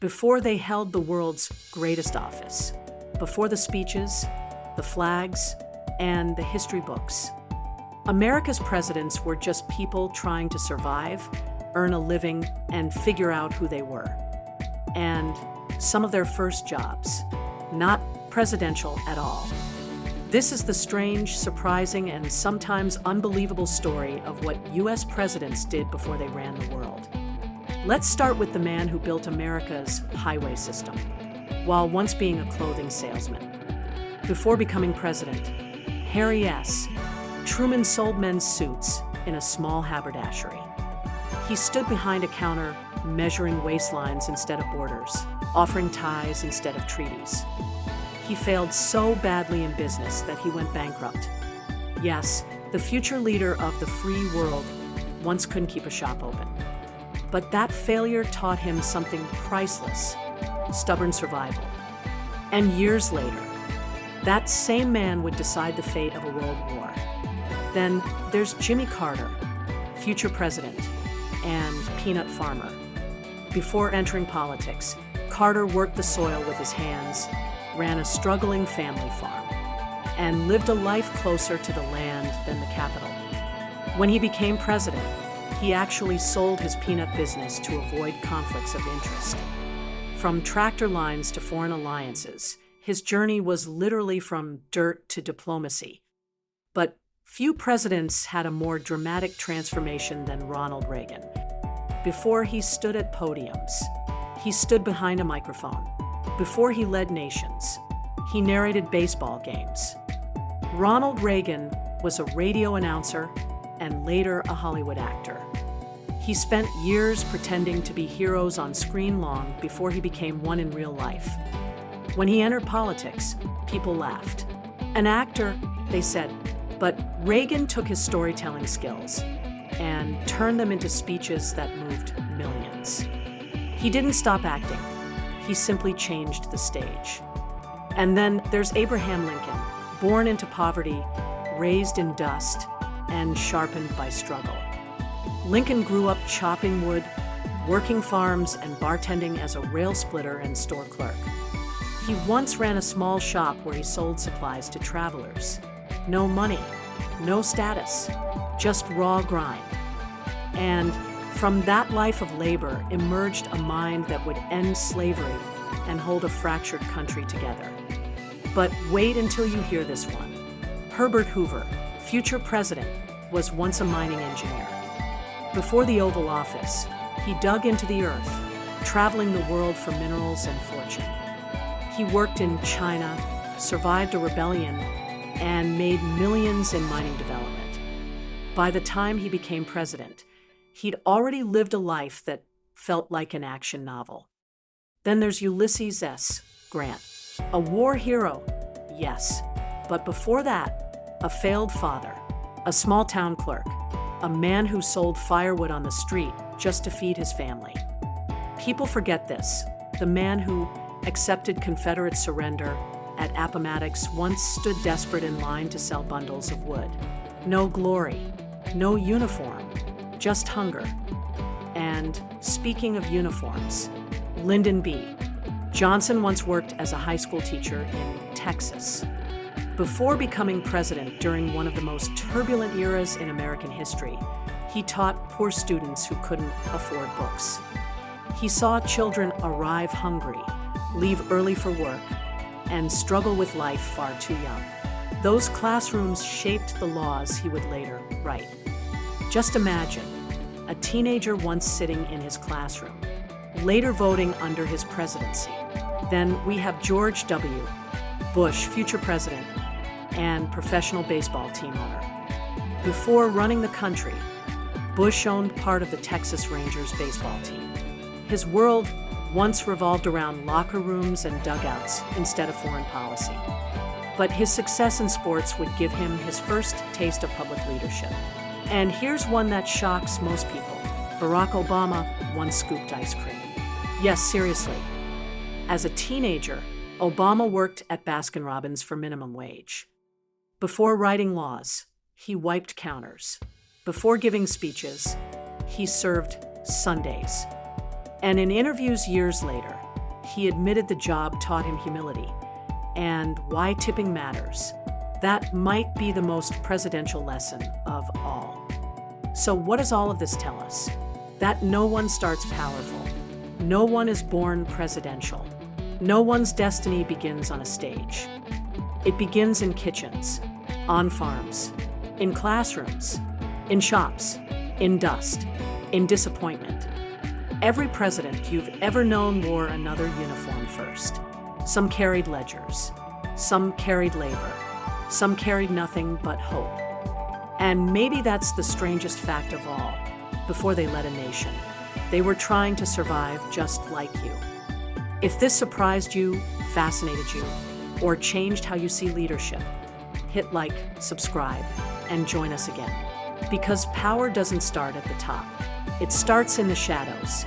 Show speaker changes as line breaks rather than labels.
before they held the world's greatest office, before the speeches, the flags, and the history books. America's presidents were just people trying to survive, earn a living, and figure out who they were. And some of their first jobs, not presidential at all. This is the strange, surprising, and sometimes unbelievable story of what U.S. presidents did before they ran the world. Let's start with the man who built America's highway system, while once being a clothing salesman. Before becoming president, Harry S. Truman sold men's suits in a small haberdashery. He stood behind a counter, measuring waistlines instead of borders, offering ties instead of treaties. He failed so badly in business that he went bankrupt. Yes, the future leader of the free world once couldn't keep a shop open. But that failure taught him something priceless: stubborn survival. And years later, that same man would decide the fate of a world war. Then there's Jimmy Carter, future president and peanut farmer. Before entering politics, Carter worked the soil with his hands, ran a struggling family farm, and lived a life closer to the land than the capital. When he became president, he actually sold his peanut business to avoid conflicts of interest. From tractor lines to foreign alliances, his journey was literally from dirt to diplomacy. But few presidents had a more dramatic transformation than Ronald Reagan. Before he stood at podiums, he stood behind a microphone. Before he led nations, he narrated baseball games. Ronald Reagan was a radio announcer and later a Hollywood actor. He spent years pretending to be heroes on screen long before he became one in real life. When he entered politics, people laughed. An actor, they said, but Reagan took his storytelling skills and turned them into speeches that moved millions. He didn't stop acting. He simply changed the stage. And then there's Abraham Lincoln, born into poverty, raised in dust, and sharpened by struggle. Lincoln grew up chopping wood, working farms, and bartending as a rail splitter and store clerk. He once ran a small shop where he sold supplies to travelers. No money, no status, just raw grind. And from that life of labor emerged a mind that would end slavery and hold a fractured country together. But wait until you hear this one. Herbert Hoover, future president, was once a mining engineer. Before the Oval Office, he dug into the earth, traveling the world for minerals and fortune. He worked in China, survived a rebellion, and made millions in mining development. By the time he became president, he'd already lived a life that felt like an action novel. Then there's Ulysses S. Grant, a war hero, yes, but before that, a failed father, a small-town clerk, a man who sold firewood on the street just to feed his family. People forget this. The man who accepted Confederate surrender at Appomattox once stood desperate in line to sell bundles of wood. No glory, no uniform, just hunger. And speaking of uniforms, Lyndon B. Johnson once worked as a high school teacher in Texas. Before becoming president during one of the most turbulent eras in American history, he taught poor students who couldn't afford books. He saw children arrive hungry, leave early for work, and struggle with life far too young. Those classrooms shaped the laws he would later write. Just imagine, a teenager once sitting in his classroom, later voting under his presidency. Then we have George W. Bush, future president and professional baseball team owner. Before running the country, Bush owned part of the Texas Rangers baseball team. His world once revolved around locker rooms and dugouts instead of foreign policy. But his success in sports would give him his first taste of public leadership. And here's one that shocks most people. Barack Obama once scooped ice cream. Yes, seriously. As a teenager, Obama worked at Baskin-Robbins for minimum wage. Before writing laws, he wiped counters. Before giving speeches, he served sundaes. And in interviews years later, he admitted the job taught him humility and why tipping matters. That might be the most presidential lesson of all. So what does all of this tell us? That no one starts powerful. No one is born presidential. No one's destiny begins on a stage. It begins in kitchens, on farms, in classrooms, in shops, in dust, in disappointment. Every president you've ever known wore another uniform first. Some carried ledgers, some carried labor, some carried nothing but hope. And maybe that's the strangest fact of all. Before they led a nation, they were trying to survive just like you. If this surprised you, fascinated you, or changed how you see leadership, hit like, subscribe, and join us again. Because power doesn't start at the top. It starts in the shadows,